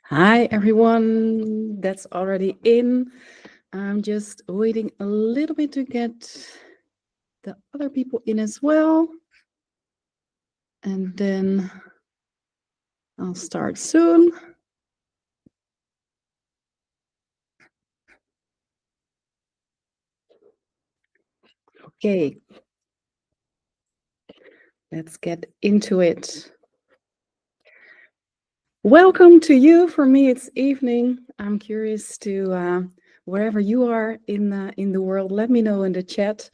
Hi, everyone. That's already in. I'm just waiting a little bit to get the other people in as well. And then I'll start soon. Okay. Let's get into it. Welcome to you. For me, it's evening. I'm curious to wherever you are in the world, let me know in the chat.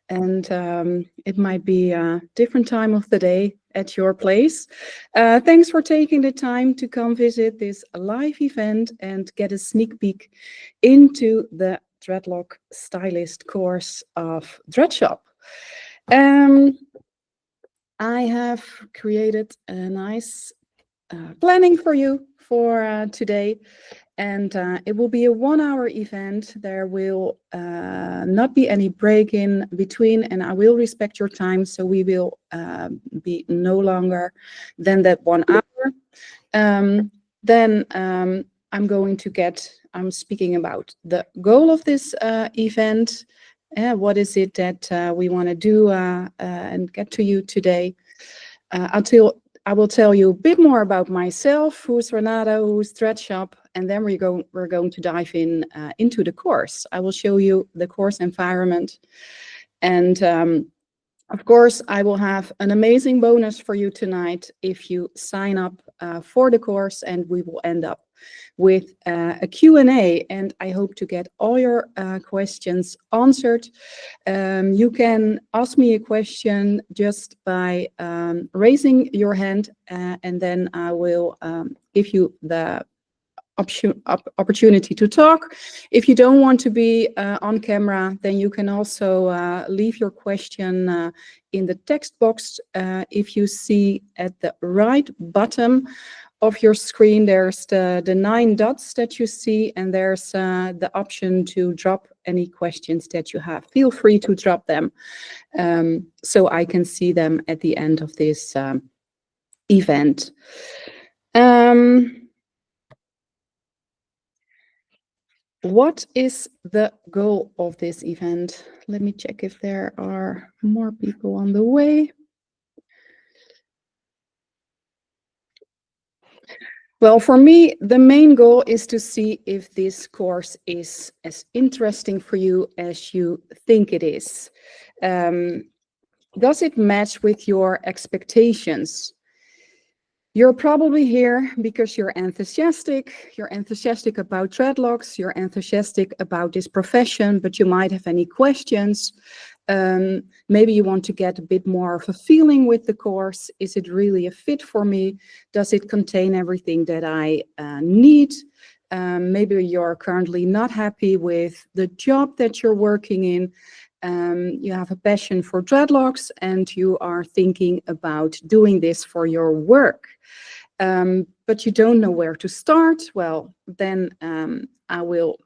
And it might be a different time of the day at your place. Thanks for taking the time to come visit this live event and get a sneak peek into the Dreadlock Stylist course of Dreadshop. I have created a nice planning for you for today. And it will be a 1-hour event. There will not be any break in between, and I will respect your time. So we will be no longer than that 1 hour. Then I'm speaking about the goal of this event. What is it that we want to do and get to you today? I will tell you a bit more about myself, who's Renate, who's Dreadshop, and then we're going to dive into the course. I will show you the course environment. And of course, I will have an amazing bonus for you tonight if you sign up for the course, and we will end up with a Q&A, and I hope to get all your questions answered. You can ask me a question just by raising your hand, and then I will give you the opportunity to talk. If you don't want to be on camera, then you can also leave your question in the text box. If you see at the right bottom of your screen, there's the 9 dots that you see, and there's the option to drop any questions that you have. Feel free to drop them so I can see them at the end of this event. What is the goal of this event? Let me check if there are more people on the way. Well, for me, the main goal is to see if this course is as interesting for you as you think it is. Does it match with your expectations? You're probably here because you're enthusiastic. You're enthusiastic about dreadlocks. You're enthusiastic about this profession, but you might have any questions. Maybe you want to get a bit more of a feeling with the course. Is it really a fit for me? Does it contain everything that I need? Maybe you're currently not happy with the job that you're working in. You have a passion for dreadlocks and you are thinking about doing this for your work. But you don't know where to start. Well, then I will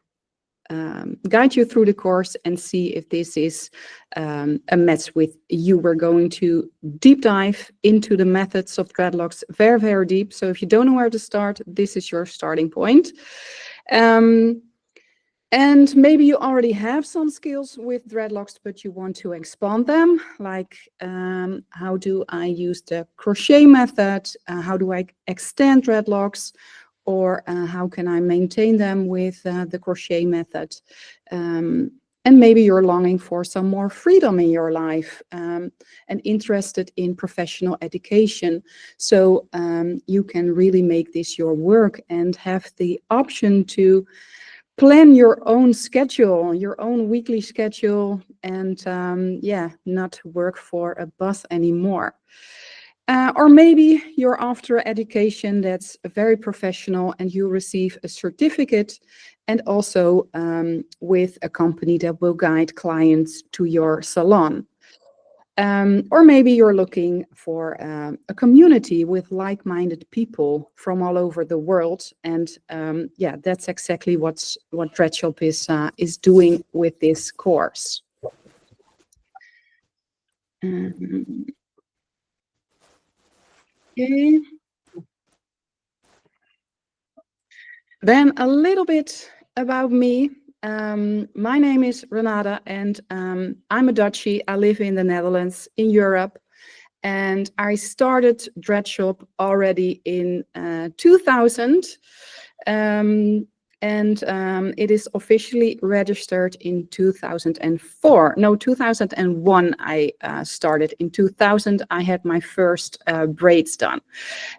guide you through the course and see if this is a match with you. We're going to deep dive into the methods of dreadlocks very, very deep. So if you don't know where to start, this is your starting point. And maybe you already have some skills with dreadlocks, but you want to expand them, like how do I use the crochet method? How do I extend dreadlocks? Or how can I maintain them with the crochet method? And maybe you're longing for some more freedom in your life and interested in professional education. So you can really make this your work and have the option to plan your own schedule, your own weekly schedule, and not work for a boss anymore. Or maybe you're after education that's very professional and you receive a certificate and also with a company that will guide clients to your salon. Or maybe you're looking for a community with like-minded people from all over the world. And that's exactly what Dreadshop is doing with this course. Okay. Then a little bit about me. My name is Renate, and I'm a Dutchie. I live in the Netherlands, in Europe, and I started Dreadshop already in 2000. It is officially registered in 2004. No, 2001 I started. In 2000 I had my first braids done.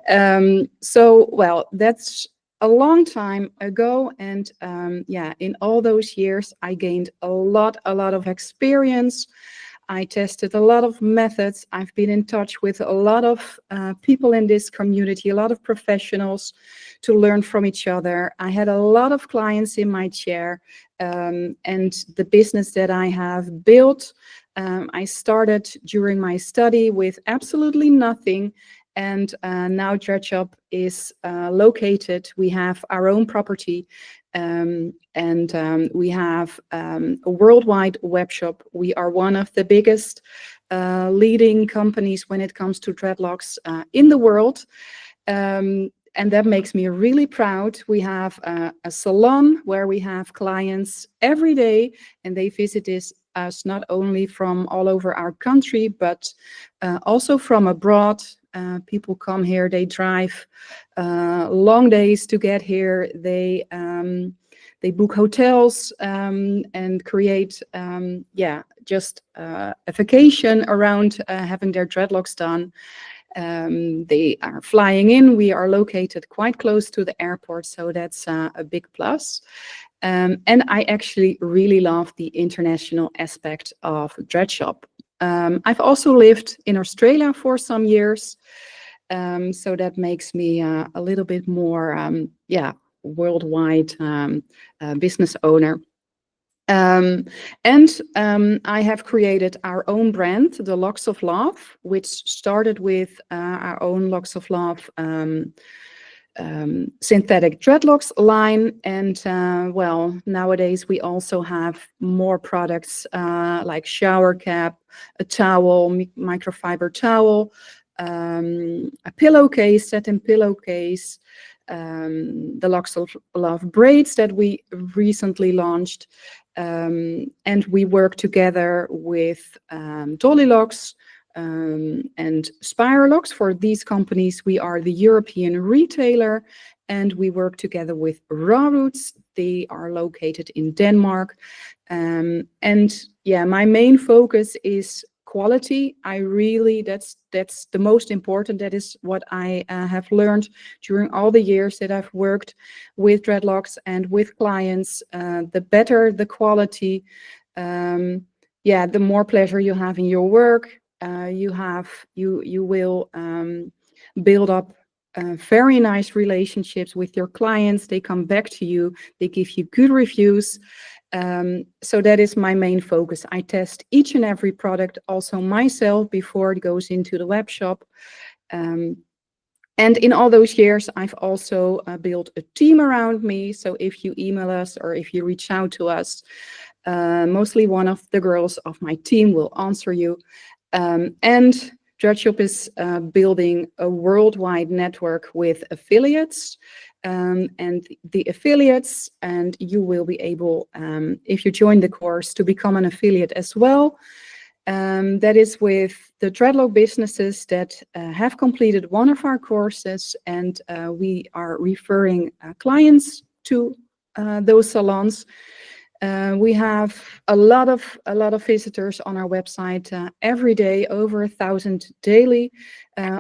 Well, that's a long time ago, and yeah, in all those years I gained a lot of experience. I tested a lot of methods. I've been in touch with a lot of people in this community, a lot of professionals, to learn from each other. I had a lot of clients in my chair, and the business that I have built, I started during my study with absolutely nothing. And now Dreadshop is located. We have our own property, and we have a worldwide web shop. We are one of the biggest leading companies when it comes to dreadlocks in the world. And that makes me really proud. We have a salon where we have clients every day, and they visit us not only from all over our country, but also from abroad. People come here, they drive long days to get here. They book hotels and create, yeah, just a vacation around having their dreadlocks done. They are flying in. We are located quite close to the airport, so that's a big plus. And I actually really love the international aspect of Dreadshop. I've also lived in Australia for some years, so that makes me a little bit more, yeah, worldwide business owner. I have created our own brand, the Locks of Love, which started with our own Locks of Love synthetic dreadlocks line. And well, nowadays we also have more products like shower cap, a towel, microfiber towel, a pillowcase, satin pillowcase, the Locks of Love braids that we recently launched. And we work together with Dolly Locks and Spire Locks. For these companies, we are the European retailer, and we work together with Raw Roots. They are located in Denmark. And yeah, my main focus is quality. That's the most important. That is what I have learned during all the years that I've worked with dreadlocks and with clients. The better the quality, yeah, the more pleasure you have in your work. You will build up very nice relationships with your clients. They come back to you. They give you good reviews. So that is my main focus. I test each and every product also myself before it goes into the web shop. And in all those years, I've also built a team around me. So if you email us or if you reach out to us, mostly one of the girls of my team will answer you. And Dreadshop is building a worldwide network with affiliates. And the affiliates, and you will be able, if you join the course, to become an affiliate as well. That is with the dreadlock businesses that have completed one of our courses, and we are referring clients to those salons. We have a lot of visitors on our website every day, over 1,000 daily,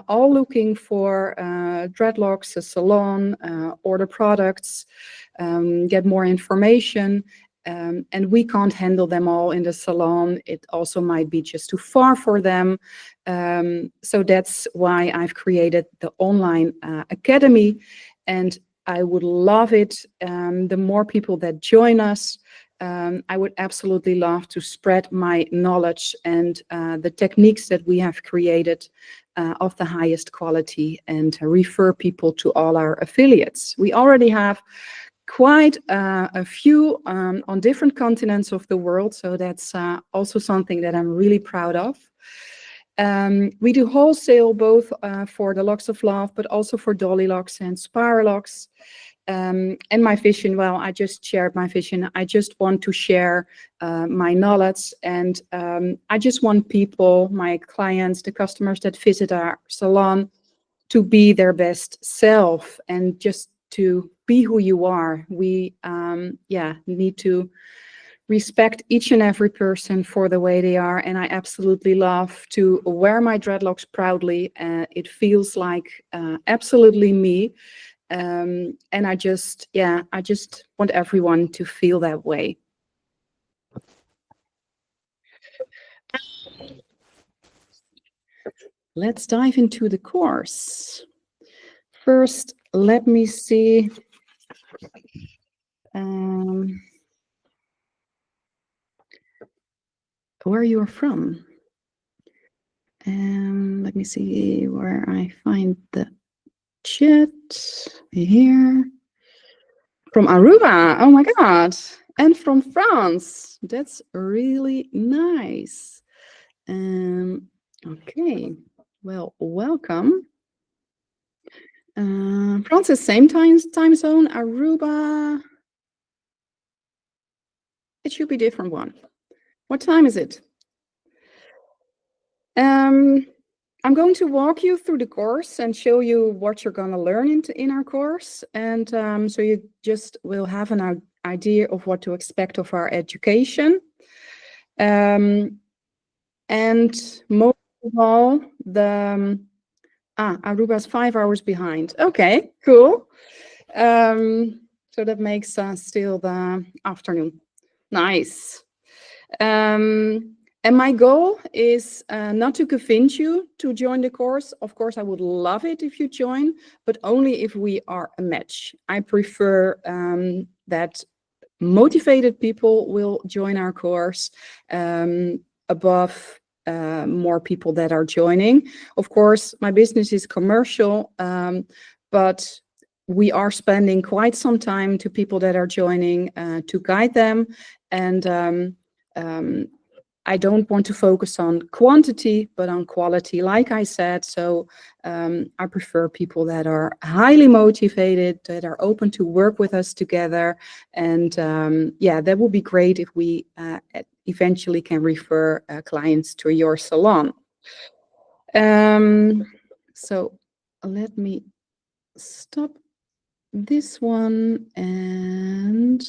all looking for dreadlocks, a salon, order products, get more information. And we can't handle them all in the salon. It also might be just too far for them. So that's why I've created the online academy, and I would love it. The more people that join us, I would absolutely love to spread my knowledge and the techniques that we have created of the highest quality, and refer people to all our affiliates. We already have quite a few on different continents of the world, so that's also something that I'm really proud of. We do wholesale both for the Locks of Love, but also for Dolly Locks and Spire Locks. And my vision, well, I just shared my vision. I just want to share my knowledge, and I just want people, my clients, the customers that visit our salon, to be their best self and just to be who you are. We need to respect each and every person for the way they are, and I absolutely love to wear my dreadlocks proudly. It feels like absolutely me, and I just want everyone to feel that way. Let's dive into the course. First, let me see. Where you are from. Let me see where I find the chat here. From Aruba, oh my God. And from France, that's really nice. Okay, well, welcome. France is same time zone. Aruba, it should be different one. What time is it? I'm going to walk you through the course and show you what you're going to learn in our course. And so you just will have an idea of what to expect of our education. And most of all, Aruba is 5 hours behind. Okay, cool. So that makes still the afternoon. Nice. And my goal is not to convince you to join the course. Of course, I would love it if you join, but only if we are a match. I prefer that motivated people will join our course above more people that are joining. Of course, my business is commercial, but we are spending quite some time to people that are joining to guide them. And I don't want to focus on quantity, but on quality, like I said. So I prefer people that are highly motivated, that are open to work with us together. And that would be great if we eventually can refer clients to your salon. So let me stop this one and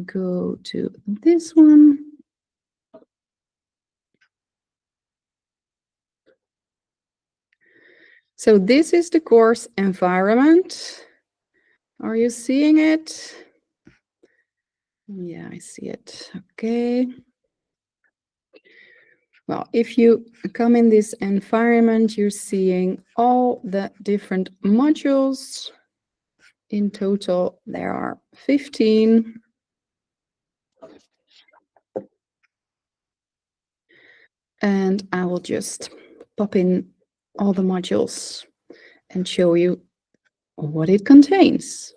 go to this one. So this is the course environment. Are you seeing it? Yeah, I see it. Okay. Well, if you come in this environment, you're seeing all the different modules. In total, there are 15. And I will just pop in all the modules and show you what it contains.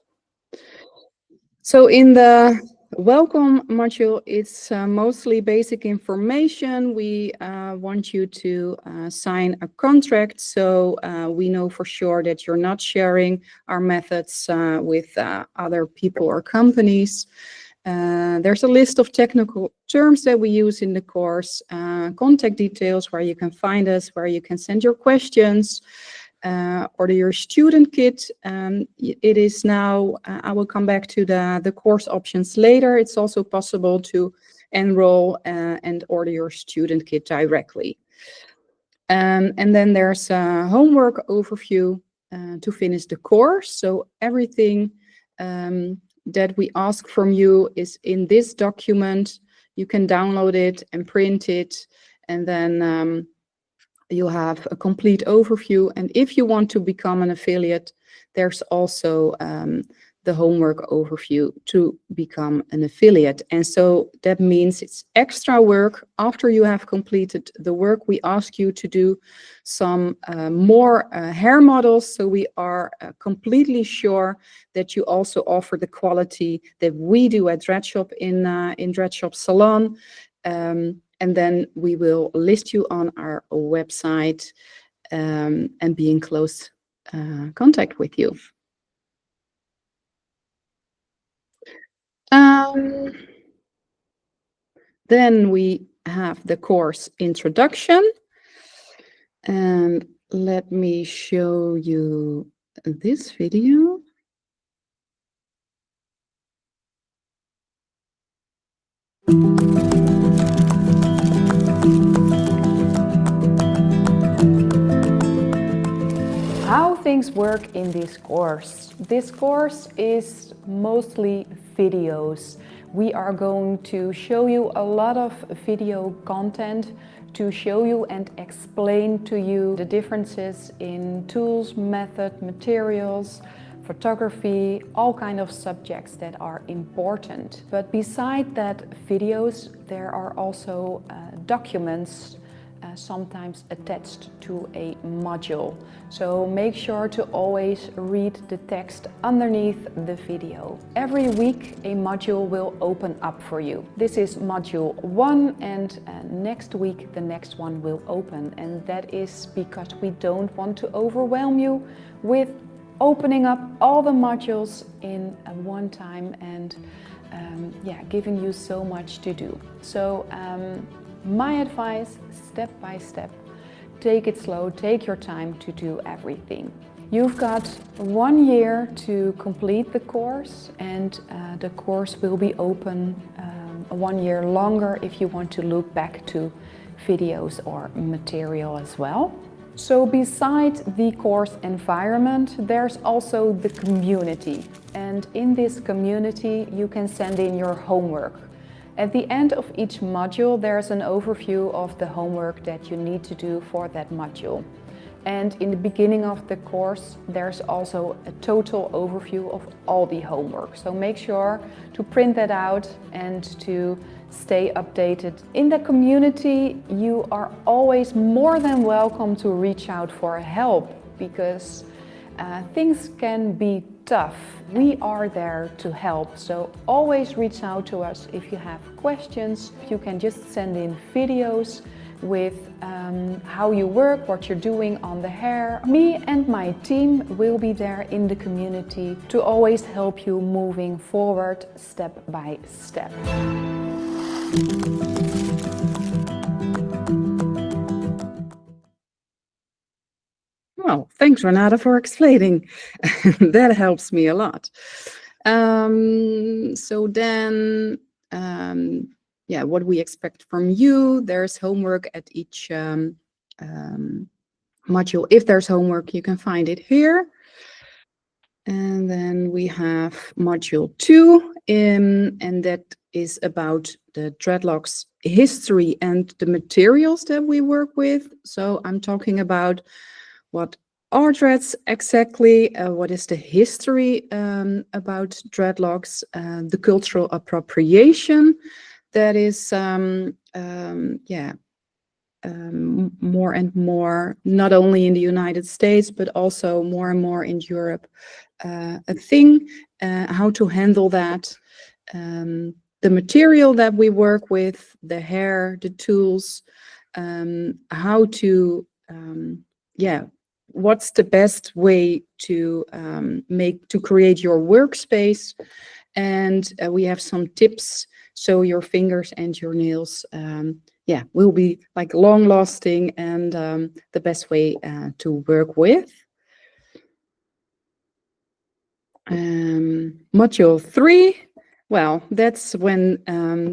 So in the welcome module, it's mostly basic information. We want you to sign a contract, so we know for sure that you're not sharing our methods with other people or companies. There's a list of technical terms that we use in the course, contact details, where you can find us, where you can send your questions, order your student kit. It is now, I will come back to the course options later. It's also possible to enroll and order your student kit directly. And then there's a homework overview to finish the course. So everything that we ask from you is in this document. You can download it and print it, and then you'll have a complete overview. And if you want to become an affiliate, there's also the homework overview to become an affiliate. And so that means it's extra work. After you have completed the work, we ask you to do some more hair models. So we are completely sure that you also offer the quality that we do at Dreadshop in Dreadshop Salon. And then we will list you on our website and be in close contact with you. Then we have the course introduction, and let me show you this video. How things work in this course. This course is mostly videos. We are going to show you a lot of video content to show you and explain to you the differences in tools, method, materials, photography, all kind of subjects that are important. But beside that videos, there are also documents sometimes attached to a module. So make sure to always read the text underneath the video. Every week a module will open up for you. This is module 1, and next week the next one will open, and that is because we don't want to overwhelm you with opening up all the modules in one time and giving you so much to do. So my advice, step by step, take it slow, take your time to do everything. You've got 1 year to complete the course, and the course will be open 1 year longer if you want to look back to videos or material as well. So beside the course environment, there's also the community. And in this community, you can send in your homework. At the end of each module, there's an overview of the homework that you need to do for that module. And in the beginning of the course, there's also a total overview of all the homework. So make sure to print that out and to stay updated. In the community, you are always more than welcome to reach out for help, because things can be tough. We are there to help, so always reach out to us if you have questions. You can just send in videos with how you work, what you're doing on the hair. Me and my team will be there in the community to always help you moving forward step by step. Well, thanks, Renate, for explaining. That helps me a lot. So then, what we expect from you. There's homework at each module. If there's homework, you can find it here. And then we have module 2, and that is about the dreadlocks history and the materials that we work with. So I'm talking about what are dreads exactly, what is the history about dreadlocks, the cultural appropriation that is more and more, not only in the United States, but also more and more in Europe, a thing, how to handle that, the material that we work with, the hair, the tools, how to, what's the best way to create your workspace. And we have some tips, so your fingers and your nails will be like long lasting and the best way to work with. Module 3, well, that's when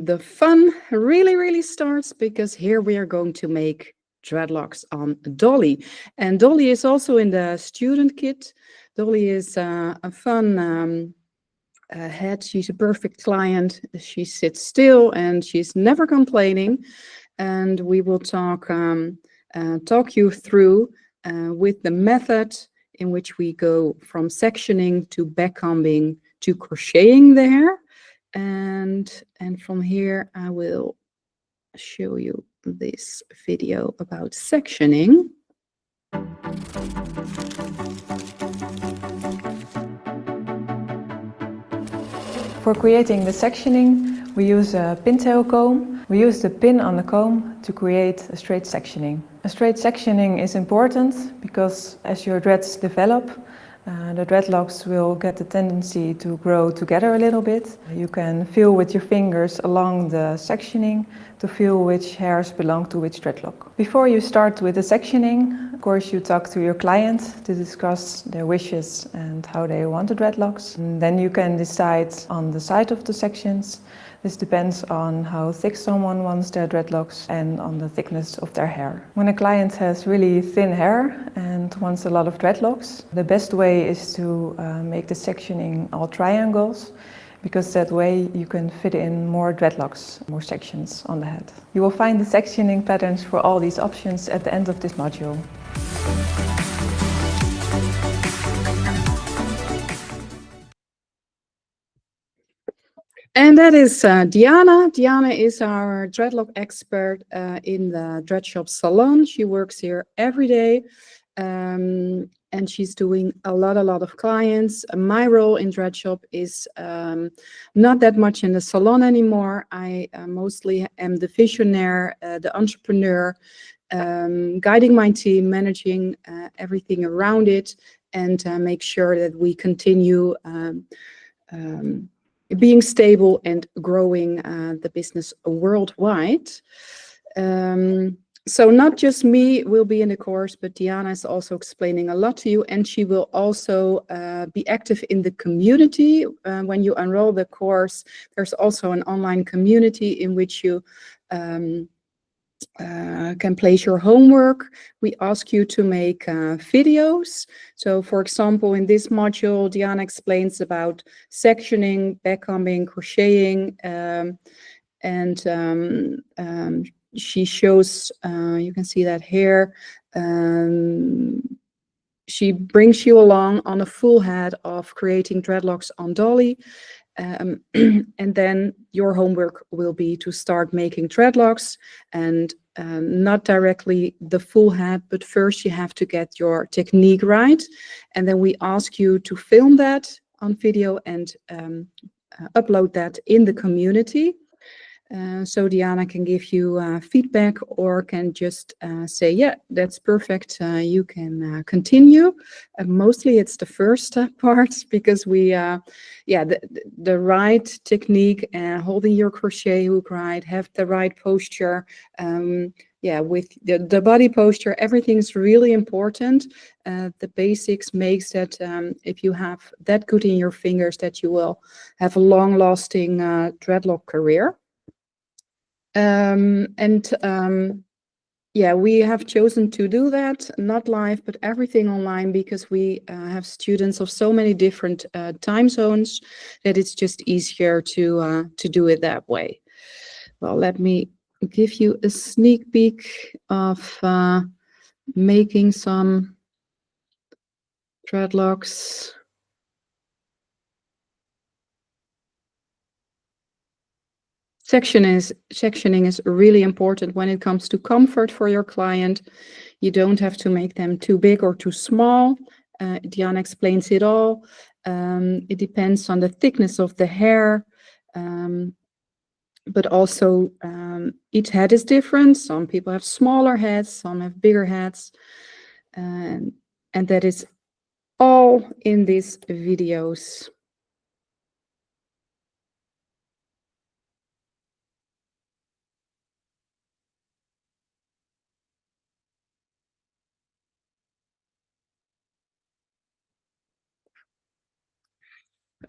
the fun really starts, because here we are going to make dreadlocks on Dolly. And Dolly is also in the student kit. Dolly is a fun head. She's a perfect client. She sits still and she's never complaining. And we will talk you through with the method in which we go from sectioning to backcombing to crocheting the hair. And from here I will show you this video about sectioning. For creating the sectioning, we use a pintail comb. We use the pin on the comb to create a straight sectioning. A straight sectioning is important because as your dreads develop, The dreadlocks will get the tendency to grow together a little bit. You can feel with your fingers along the sectioning to feel which hairs belong to which dreadlock. Before you start with the sectioning, of course you talk to your client to discuss their wishes and how they want the dreadlocks. And then you can decide on the side of the sections. This depends on how thick someone wants their dreadlocks and on the thickness of their hair. When a client has really thin hair and wants a lot of dreadlocks, the best way is to make the sectioning all triangles, because that way you can fit in more dreadlocks, more sections on the head. You will find the sectioning patterns for all these options at the end of this module. And that is Diana. Diana is our dreadlock expert in the Dreadshop salon. She works here every day, and she's doing a lot of clients. My role in Dreadshop is not that much in the salon anymore. I mostly am the visionaire, the entrepreneur, guiding my team, managing everything around it, and make sure that we continue being stable and growing the business worldwide. So not just me will be in the course, but Diana is also explaining a lot to you, and she will also be active in the community. When you enroll the course, there's also an online community in which you can place your homework. We ask you to make videos. So for example, in this module, Diana explains about sectioning, backcombing, crocheting, and she shows, you can see that here, she brings you along on a full head of creating dreadlocks on dolly. And then your homework will be to start making dreadlocks, and not directly the full head, but first you have to get your technique right. And then we ask you to film that on video and upload that in the community. So Diana can give you feedback, or can just say, yeah, that's perfect, you can continue. Mostly it's the first part, because we, the right technique, holding your crochet hook right, have the right posture, with the body posture, everything's really important. The basics makes that if you have that good in your fingers, that you will have a long-lasting dreadlock career. We have chosen to do that, not live, but everything online, because we have students of so many different time zones that it's just easier to do it that way. Well, let me give you a sneak peek of making some dreadlocks. Sectioning is really important when it comes to comfort for your client. You don't have to make them too big or too small. Diana explains it all. It depends on the thickness of the hair, but also each head is different. Some people have smaller heads, some have bigger heads, and that is all in these videos.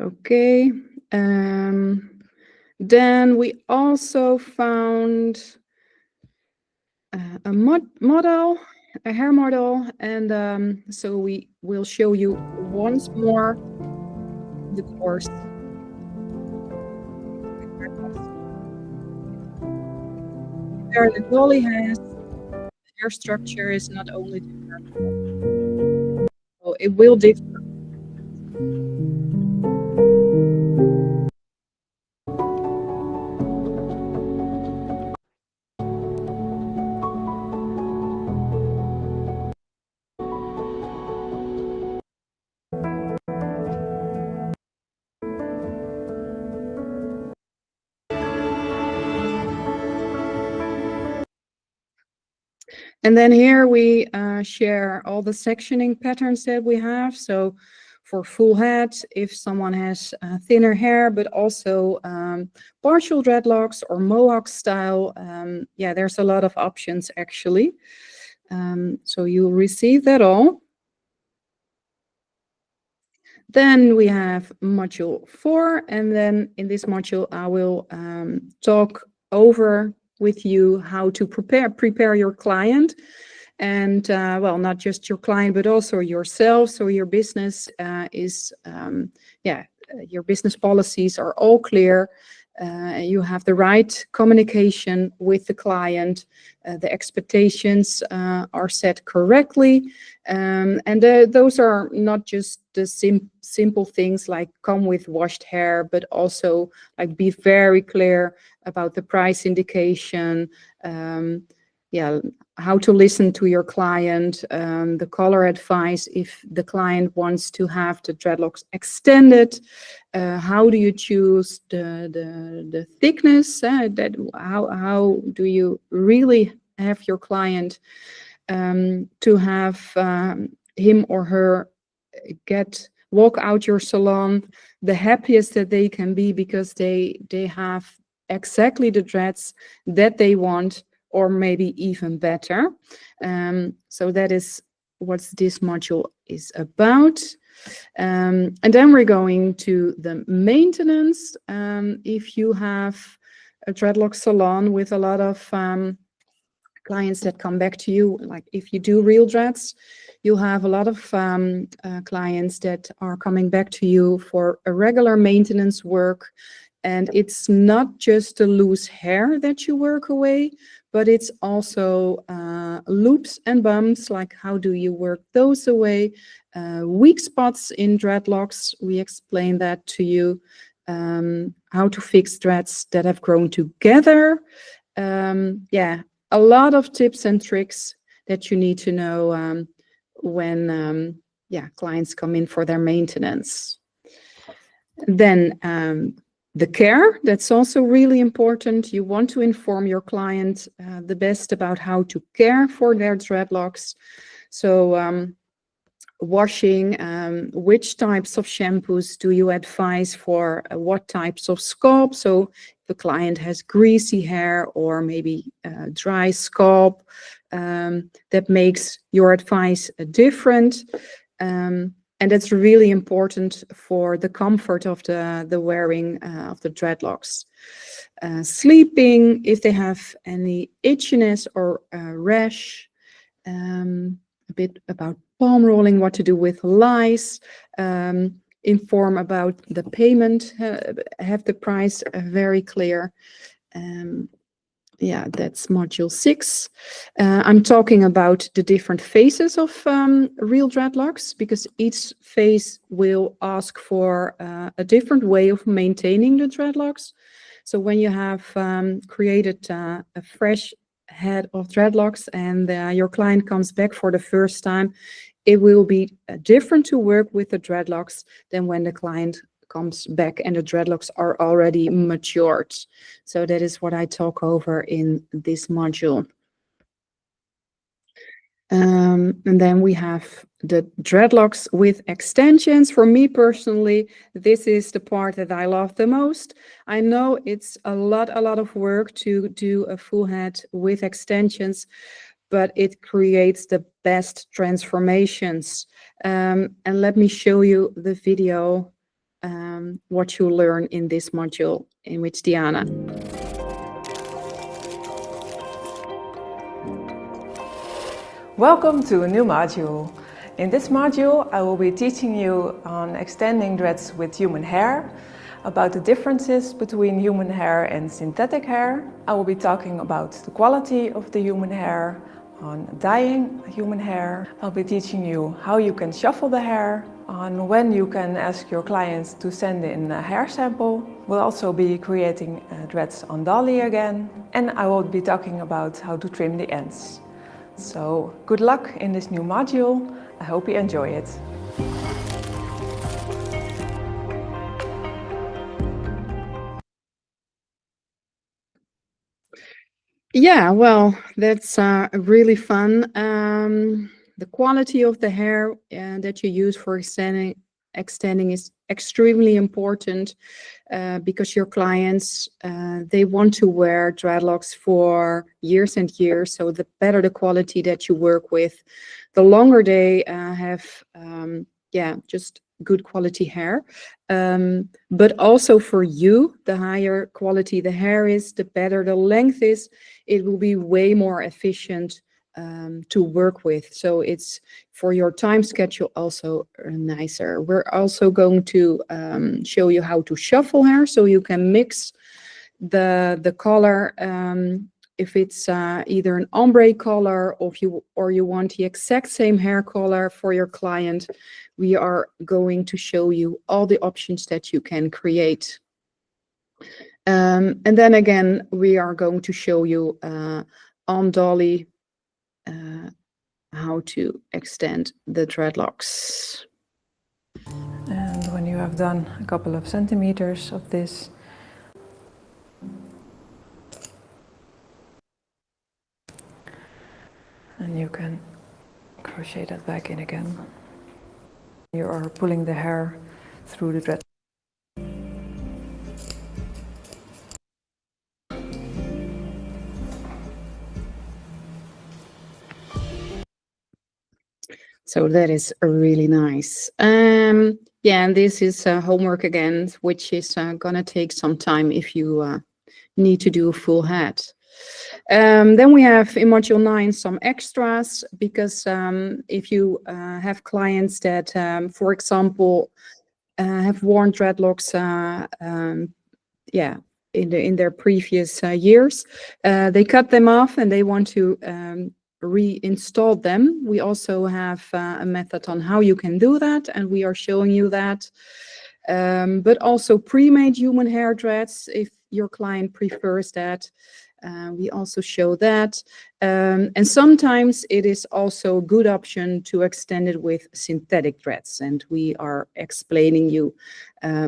Okay. Then we also found a model, a hair model, and so we will show you once more the course. There the dolly has, the hair structure is not only different, so it will differ. And then here we share all the sectioning patterns that we have. So for full head, if someone has thinner hair, but also partial dreadlocks or mohawk style, yeah, there's a lot of options actually. So you'll receive that all. Then we have module 4, and then in this module I will talk over with you how to prepare your client, and well, not just your client but also yourself, so your business is your business policies are all clear. You have the right communication with the client, the expectations are set correctly, and those are not just the simple things like come with washed hair, but also like be very clear about the price indication, how to listen to your client, the color advice if the client wants to have the dreadlocks extended, how do you choose the thickness, how do you really have your client to have him or her walk out your salon the happiest that they can be, because they have exactly the dreads that they want, or maybe even better. So that is what this module is about. And then we're going to the maintenance. If you have a dreadlock salon with a lot of clients that come back to you, like if you do real dreads, you'll have a lot of clients that are coming back to you for a regular maintenance work. And it's not just the loose hair that you work away, but it's also loops and bumps, like how do you work those away, weak spots in dreadlocks, we explain that to you, how to fix dreads that have grown together. A lot of tips and tricks that you need to know when clients come in for their maintenance. Then the care, that's also really important. You want to inform your client the best about how to care for their dreadlocks. So washing, which types of shampoos do you advise for what types of scalp? So if the client has greasy hair or maybe dry scalp, that makes your advice different. And that's really important for the comfort of the wearing of the dreadlocks. Sleeping, if they have any itchiness or rash, a bit about palm rolling, what to do with lice, inform about the payment, have the price very clear. That's module 6. I'm talking about the different phases of real dreadlocks, because each phase will ask for a different way of maintaining the dreadlocks. So when you have created a fresh head of dreadlocks and your client comes back for the first time, it will be different to work with the dreadlocks than when the client comes back and the dreadlocks are already matured. So that is what I talk over in this module. And then we have the dreadlocks with extensions. For me personally, this is the part that I love the most. I know it's a lot of work to do a full head with extensions, but it creates the best transformations. And let me show you the video, what you learn in this module in which Diana. Welcome to a new module. In this module I will be teaching you on extending dreads with human hair, about the differences between human hair and synthetic hair. I will be talking about the quality of the human hair, on dyeing human hair. I'll be teaching you how you can shuffle the hair, on when you can ask your clients to send in a hair sample. We'll also be creating dreads on dolly again, and I will be talking about how to trim the ends. So good luck in this new module. I hope you enjoy it. Yeah, well, that's really fun. The quality of the hair that you use for extending is extremely important because your clients they want to wear dreadlocks for years and years. So the better the quality that you work with, the longer they have, yeah, just good quality hair. But also for you, the higher quality the hair is, the better the length is. It will be way more efficient to work with. So it's for your time schedule also nicer. We're also going to show you how to shuffle hair so you can mix the color if it's either an ombre color or you want the exact same hair color for your client. We are going to show you all the options that you can create. And then again, we are going to show you on Dolly how to extend the dreadlocks. And when you have done a couple of centimeters of this, and you can crochet that back in again. You are pulling the hair through the dread. So that is really nice. Yeah, and this is homework again, which is gonna take some time if you need to do a full head. Then we have in module 9 some extras because if you have clients that, for example, have worn dreadlocks, yeah, in their previous years, they cut them off and they want to reinstall them. We also have a method on how you can do that, and we are showing you that. But also pre-made human hair dreads, if your client prefers that. We also show that. And sometimes it is also a good option to extend it with synthetic threads. And we are explaining you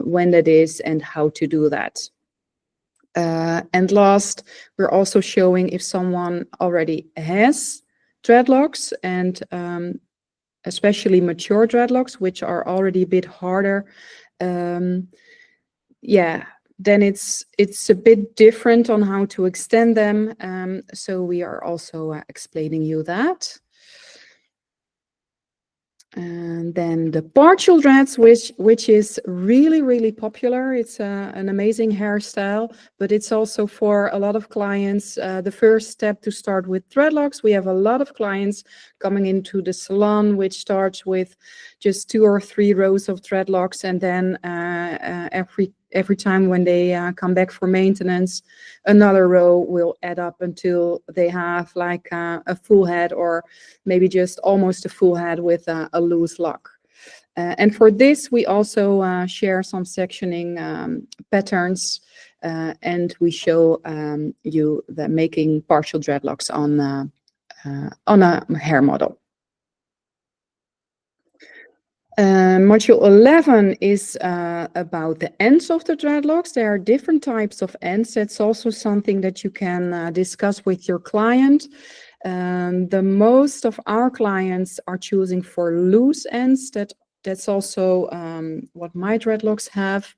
when that is and how to do that. And last, we're also showing if someone already has dreadlocks and especially mature dreadlocks, which are already a bit harder. Yeah, then it's a bit different on how to extend them. So we are also explaining you that. And then the partial dreads, which is really, really popular. It's an amazing hairstyle, but it's also for a lot of clients the first step to start with dreadlocks. We have a lot of clients coming into the salon, which starts with just 2 or 3 rows of dreadlocks, and then every time when they come back for maintenance, another row will add up until they have like a full head, or maybe just almost a full head with a loose lock. And for this, we also share some sectioning patterns, and we show you the making partial dreadlocks on a hair model. Module 11 is about the ends of the dreadlocks. There are different types of ends. That's also something that you can discuss with your client. The most of our clients are choosing for loose ends. That's also what my dreadlocks have.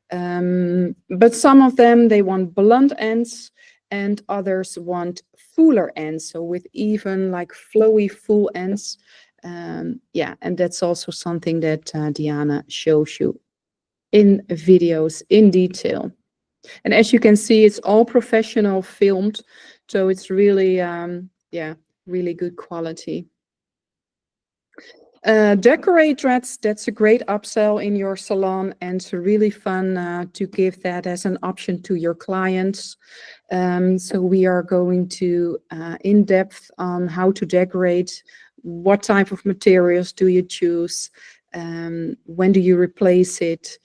But some of them, they want blunt ends, and others want fuller ends, so with even like flowy full ends. Yeah, and that's also something that Diana shows you in videos in detail. And as you can see, it's all professional filmed, so it's really, yeah, really good quality. Decorate dreads, that's a great upsell in your salon, and it's really fun to give that as an option to your clients. So we are going to in depth on how to decorate. What type of materials do you choose? When do you replace it?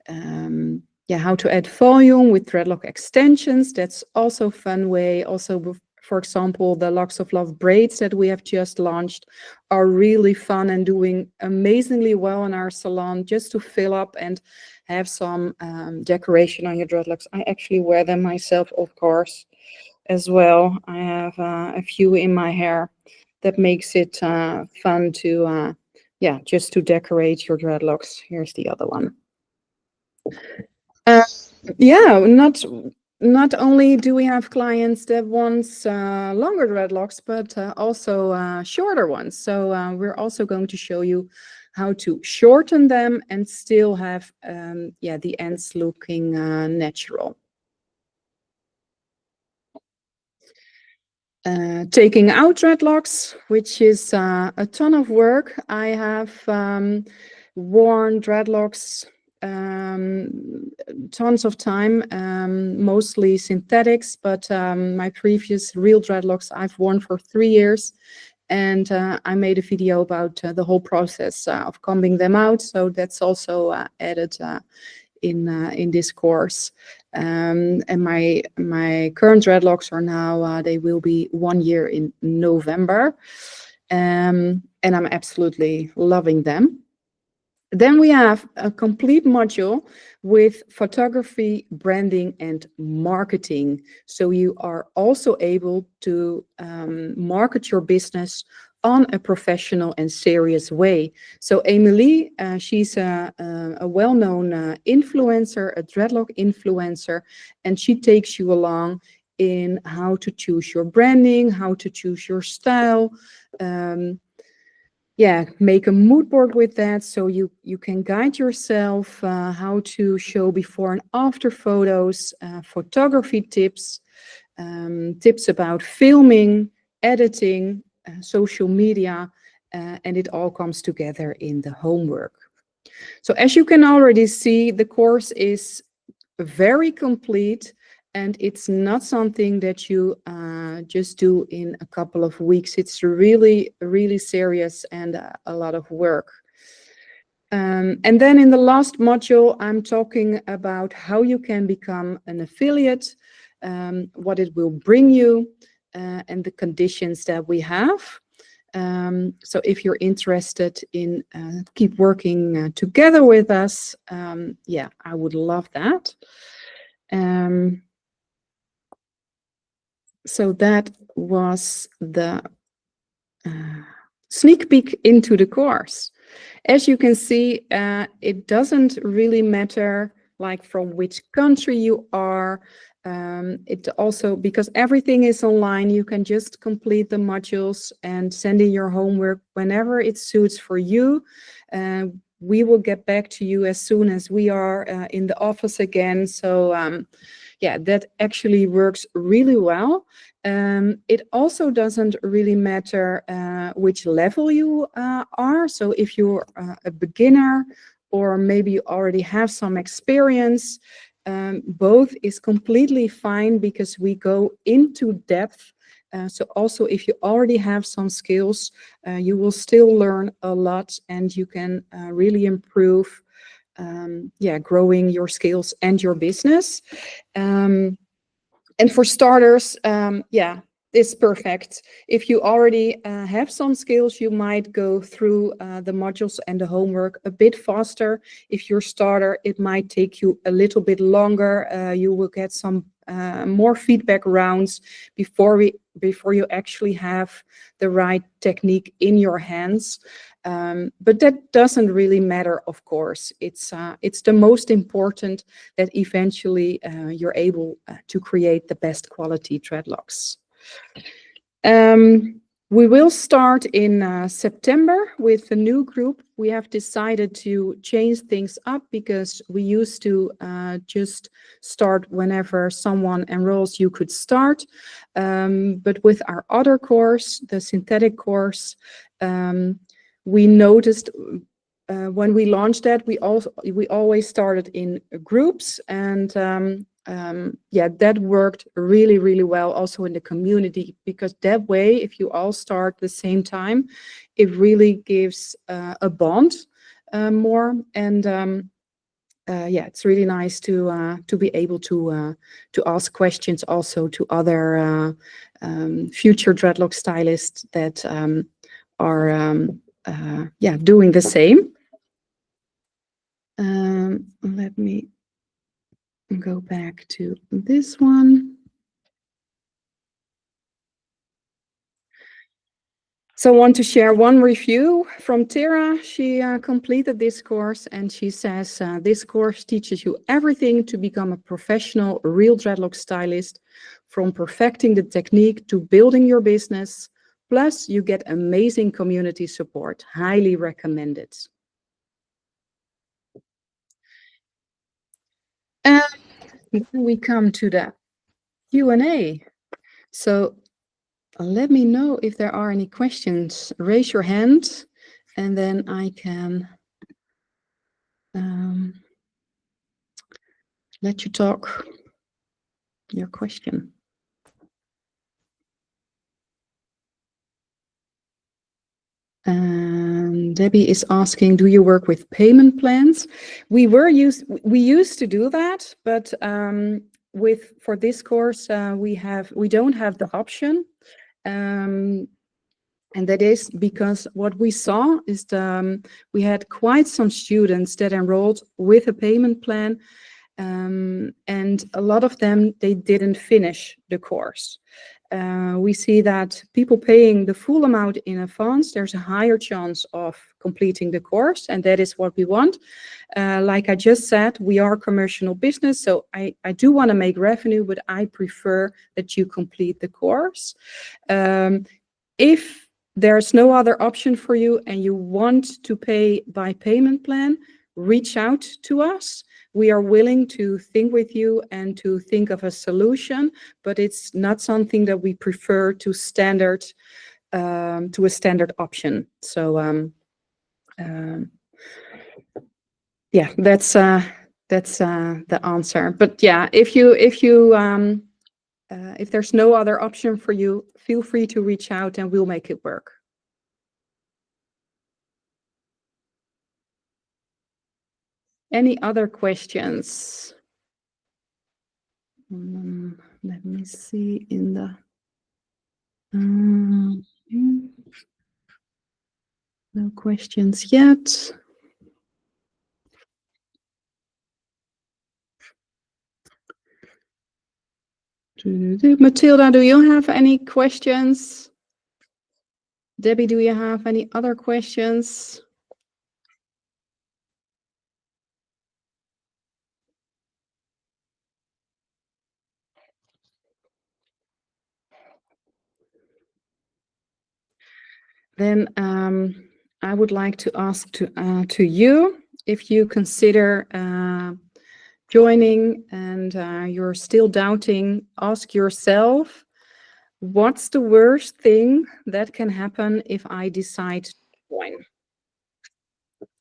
Yeah, how to add volume with dreadlock extensions. That's also a fun way. Also, for example, the Locks of Love braids that we have just launched are really fun and doing amazingly well in our salon, just to fill up and have some decoration on your dreadlocks. I actually wear them myself, of course. as well. I have a few in my hair. That makes it fun to, yeah, just to decorate your dreadlocks. Here's the other one. Yeah, not only do we have clients that want longer dreadlocks, but also shorter ones. So we're also going to show you how to shorten them and still have, yeah, the ends looking natural. Taking out dreadlocks, which is a ton of work. I have worn dreadlocks tons of time, mostly synthetics, but my previous real dreadlocks I've worn for 3 years. And I made a video about the whole process of combing them out. So that's also added in this course. And my current dreadlocks are now, they will be 1 year in November. And I'm absolutely loving them. Then we have a complete module with photography, branding, and marketing. So you are also able to market your business on a professional and serious way. So Emily, she's a well-known influencer, a dreadlock influencer, and she takes you along in how to choose your branding, how to choose your style, yeah, make a mood board with that so you can guide yourself how to show before and after photos, photography tips, tips about filming, editing, social media, and it all comes together in the homework. So as you can already see, the course is very complete, and it's not something that you just do in a couple of weeks. It's really, really serious and a lot of work. And then in the last module, I'm talking about how you can become an affiliate, what it will bring you, and the conditions that we have. So if you're interested in keep working together with us, yeah, I would love that. So that was the sneak peek into the course. As you can see, it doesn't really matter like from which country you are. It also, because everything is online, you can just complete the modules and send in your homework whenever it suits for you. We will get back to you as soon as we are in the office again. So yeah, that actually works really well. It also doesn't really matter which level you are. So if you're a beginner or maybe you already have some experience, both is completely fine because we go into depth. So also if you already have some skills, you will still learn a lot and you can really improve yeah, growing your skills and your business. And for starters, yeah, it's perfect. If you already have some skills, you might go through the modules and the homework a bit faster. If you're a starter, it might take you a little bit longer. You will get some more feedback rounds before you actually have the right technique in your hands. But that doesn't really matter, of course. It's the most important that eventually you're able to create the best quality dreadlocks. We will start in September with a new group. We have decided to change things up because we used to just start whenever someone enrolls, you could start. But with our other course, the synthetic course, we noticed when we launched that, we always started in groups, and yeah, that worked really, really well also in the community, because that way, if you all start at the same time, it really gives a bond more. And yeah, it's really nice to be able to ask questions also to other future dreadlock stylists that are yeah, doing the same. Let me go back to this one. So I want to share one review from Tara. She completed this course and she says, this course teaches you everything to become a professional, real dreadlock stylist, from perfecting the technique to building your business. Plus, you get amazing community support. Highly recommended. And then we come to the Q&A. So let me know if there are any questions. Raise your hand and then I can let you talk your question. Debbie is asking, do you work with payment plans? We used to do that, but for this course we don't have the option, and that is because what we saw is we had quite some students that enrolled with a payment plan, and a lot of them, they didn't finish the course. We see that people paying the full amount in advance, there's a higher chance of completing the course, and that is what we want. Like I just said, we are a commercial business, so I do want to make revenue, but I prefer that you complete the course. If there's no other option for you and you want to pay by payment plan, reach out to us. We are willing to think with you and to think of a solution, but it's not something that we prefer to a standard option. So yeah, that's the answer. But yeah, if there's no other option for you, feel free to reach out and we'll make it work. Any other questions? Let me see in the... no questions yet. Matilda, do you have any questions? Debbie, do you have any other questions? Then I would like to ask to you, if you consider joining and you're still doubting, ask yourself, what's the worst thing that can happen if I decide to join?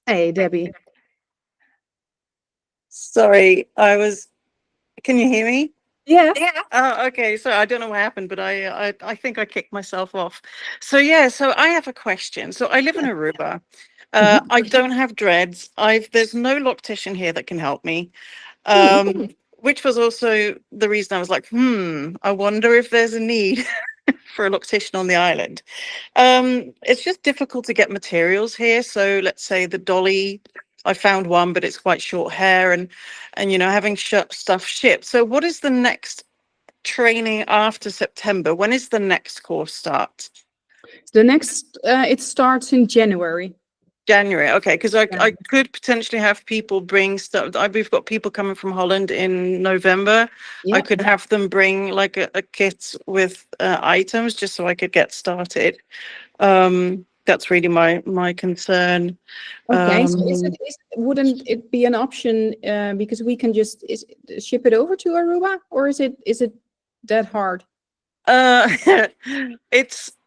Hey, Debbie. Sorry, can you hear me? Yeah. Oh, okay. So I don't know what happened, but I think I kicked myself off. So yeah, so I have a question. So I live in Aruba. I don't have dreads. There's no loctician here that can help me. Which was also the reason I was like, I wonder if there's a need for a loctician on the island. It's just difficult to get materials here. So let's say the dolly, I found one, but it's quite short hair, and having stuff shipped. So what is the next training after September? When is the next course start? The next, it starts in January. January, okay, because I could potentially have people bring stuff. We've got people coming from Holland in November. I could have them bring like a kit with items just so I could get started. That's really my concern. Okay, so wouldn't it be an option because we can just ship it over to Aruba, or is it that hard?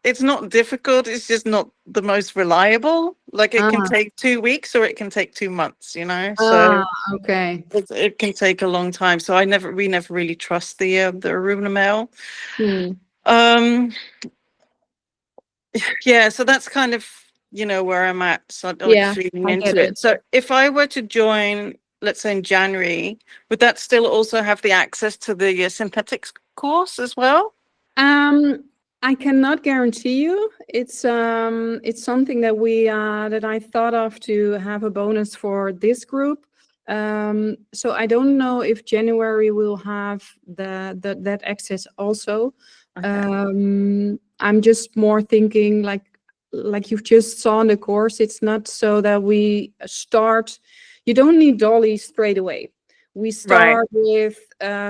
It's not difficult. It's just not the most reliable. Like it can take 2 weeks or it can take 2 months, So okay, it can take a long time. So we never really trust the Aruba mail. Yeah, so that's kind of where I'm at. So I'm just reading into it. So if I were to join, let's say in January, would that still also have the access to the synthetics course as well? I cannot guarantee you. It's something that I thought of to have a bonus for this group. So I don't know if January will have that access also. Okay. I'm just more thinking like like you've just saw in the course, it's not so that we start, you don't need dollies straight away. We Right. start with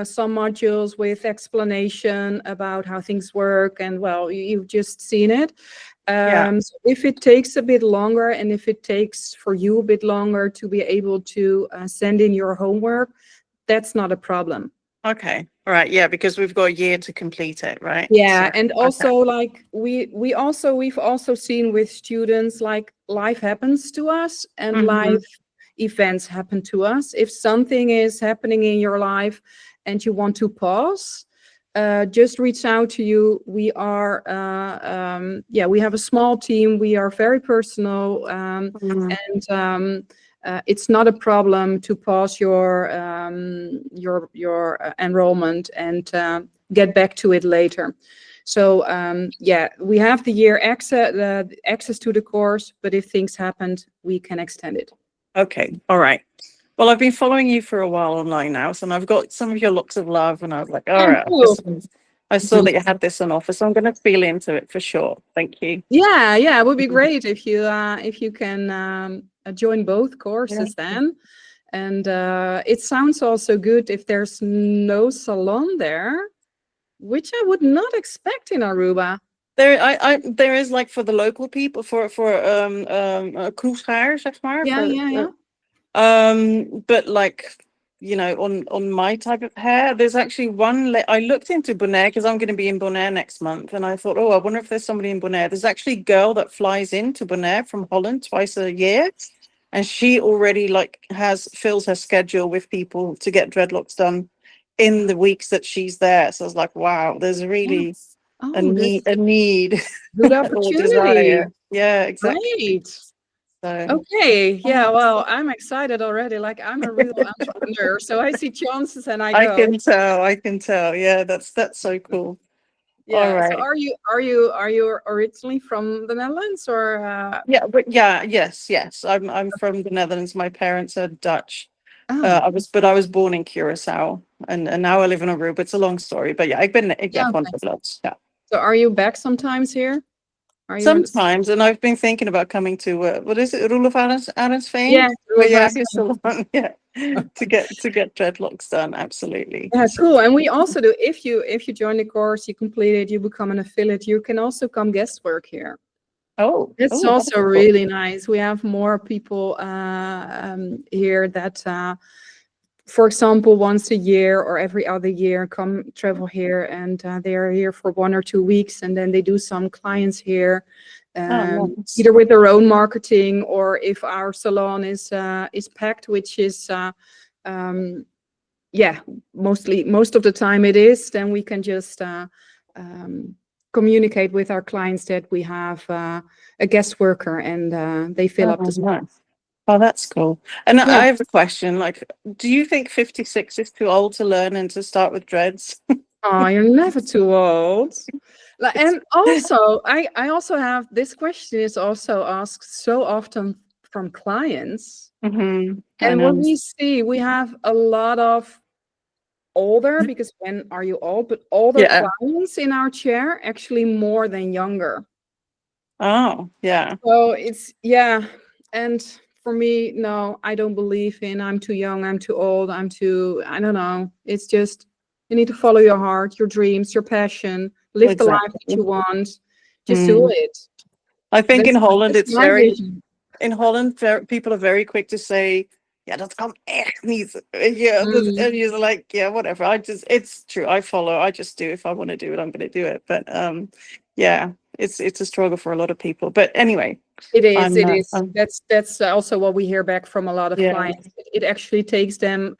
some modules with explanation about how things work, and well, you've just seen it. Yeah. So if it takes a bit longer, and if it takes for you a bit longer to be able to send in your homework, that's not a problem. Okay. All right. Yeah, because we've got a year to complete it, right? Yeah, So, and okay. also like we've also seen with students, like life happens to us and Mm-hmm. life events happen to us. If something is happening in your life and you want to pause, just reach out to you. We are we have a small team. We are very personal, and it's not a problem to pause your enrollment and get back to it later. So we have the year access to the course, but if things happened, we can extend it. Okay. All right. Well, I've been following you for a while online now, so I've got some of your looks of love, and I was like, all Oh, right, cool. I saw that you had this on offer, so I'm going to feel into it for sure. Thank you. Yeah, it would be great if you can join both courses then. And it sounds also good if there's no salon there, which I would not expect in Aruba. There is, like, for the local people, for kroeghaar, zeg maar. Yeah. But like, on my type of hair, there's actually one. I looked into Bonaire because I'm going to be in Bonaire next month, and I thought, oh, I wonder if there's somebody in Bonaire. There's actually a girl that flies into Bonaire from Holland twice a year, and she already like fills her schedule with people to get dreadlocks done in the weeks that she's there. So I was like, wow, there's really a Oh, need, that's a need good or opportunity. desire. Yeah, exactly. Great. So. Okay. Yeah. Well, I'm excited already. Like, I'm a real entrepreneur, so I see chances and I I go. can tell. I can tell. Yeah, that's so cool. All Yeah. So right. are you originally from the Netherlands or? Yeah, but yes. I'm from the Netherlands. My parents are Dutch. Oh, I was born in Curacao, and now I live in Aruba. It's a long story, but yeah, ik yeah. ben van Okay. Nederlands. Yeah. So are you back sometimes here? Are you in? Sometimes, and I've been thinking about coming to what is it, Roelof Arendsveen? Yeah. Where you have your salon, yeah, to get dreadlocks done. Absolutely. Yeah, So, cool. And we also do, if you join the course, you complete it, you become an affiliate, you can also come guest work here. It's that's also cool. really nice. We have more people here that, for example, once a year or every other year come travel here, and they are here for 1 or 2 weeks, and then they do some clients here, Nice. either with their own marketing, or if our salon is packed, which is most of the time it is, then we can just communicate with our clients that we have a guest worker, and they fill up the space. Nice. Oh, that's cool. And Yeah. I have a question. Like, do you think 56 is too old to learn and to start with dreads? Oh, you're never too old. And also, I also have, this question is also asked so often from clients. Mm-hmm. I And what know. we see, we have a lot of older, because when are you old? But older Yeah. clients in our chair, actually more than younger. Oh, yeah. So it's, yeah. And for me, no, I don't believe in I'm too young, I'm too old, I don't know. It's just, you need to follow your heart, your dreams, your passion, live the life that you want. Just do it. I think in Holland, That's my vision. in Holland, people are very quick to say, yeah, dat kan echt niet. Yeah, and you're like, yeah, whatever. It's true. I just do. If I want to do it, I'm going to do it. But yeah, it's a struggle for a lot of people. But anyway, It is. That's also what we hear back from a lot of clients. It actually takes them,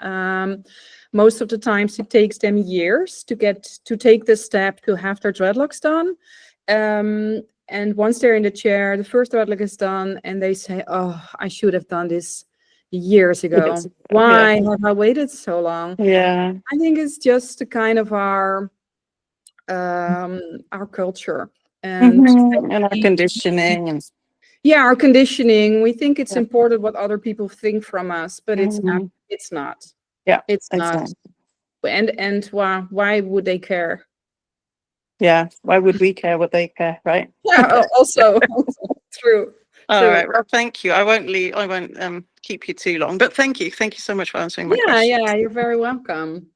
most of the times it takes them years to take the step to have their dreadlocks done. And once they're in the chair, the first dreadlock is done, and they say, oh, I should have done this years ago. Why have I waited so long? Yeah. I think it's just a kind of our culture and our conditioning and our conditioning. We think it's important what other people think from us, but it's not. It's not. Yeah, It's exactly. not. And why would they care? Yeah. Why would we care what they care, right? Yeah, also true. All True. right. Well, thank you. I won't keep you too long, but thank you. Thank you so much for answering my Yeah, question. yeah, you're very welcome.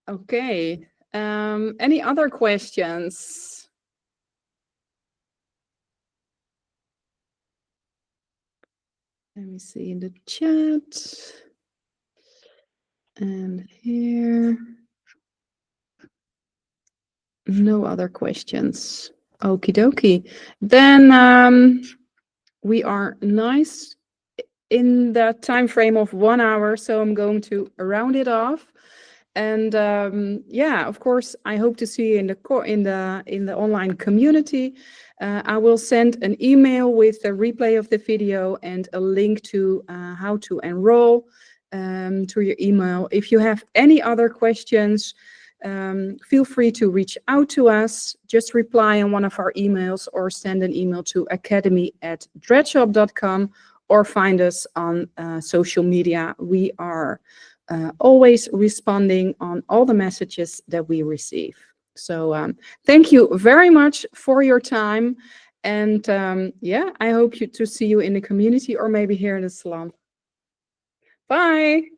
Okay. Any other questions? Let me see in the chat. And here. No other questions. Okie dokie. Then we are nice in the time frame of 1 hour, so I'm going to round it off. And yeah, of course, I hope to see you in the online community. I will send an email with a replay of the video and a link to how to enroll to your email. If you have any other questions, feel free to reach out to us. Just reply on one of our emails or send an email to academy@dreadshop.com or find us on social media. We are always responding on all the messages that we receive. So thank you very much for your time. And yeah, I hope to see you in the community or maybe here in the salon. Bye.